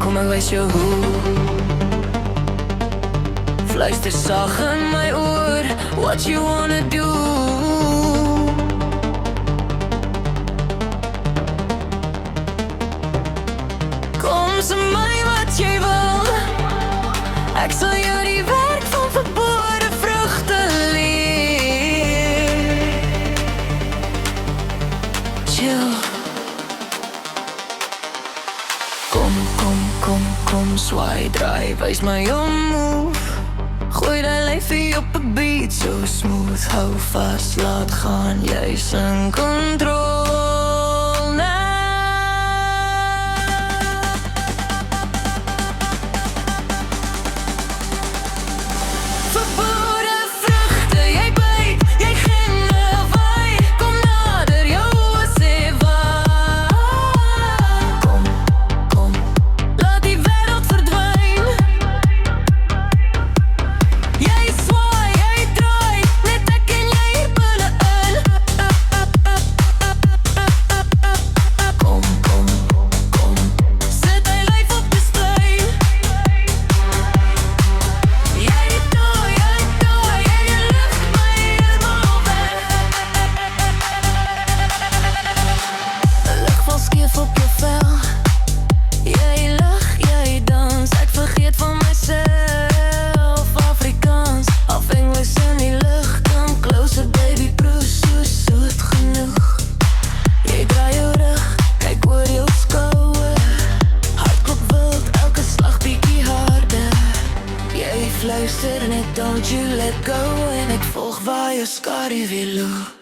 Kom ek wys jou hoe. Fluister sag in my oor, what you wanna do. Kom sê my wat jy wil, ek sal jou die werk van verbode vrugte leer. Chill. Kom, swaai, draai, wys my jou move. Gooi die lyfie op 'n beat so smooth. Hou vas, laat gaan, jy's in control now. Verbode vrugte, jy byt, jy ginne waai. Kom nader, jou sê waar. Kom, laat die wêreld verdwyn. Jy swaai, jy draai, net ek en jy hier binne-in. Kom, sit hy lyf op die steun. Jy draai, en jy lig my helemaal weg. Lig val skeef op jou vel. Jy lig, jy dans, ek vergeet van myself. Afrikaans, of Engels in die lug. Come closer baby, proe soet genoeg. Jy draai jou rug, kyk oor jou skouer. Hartklop wild, elke slag bietjie harder. Jy fluister net, don't you let go. En ek volg waar jou skadu weer loop.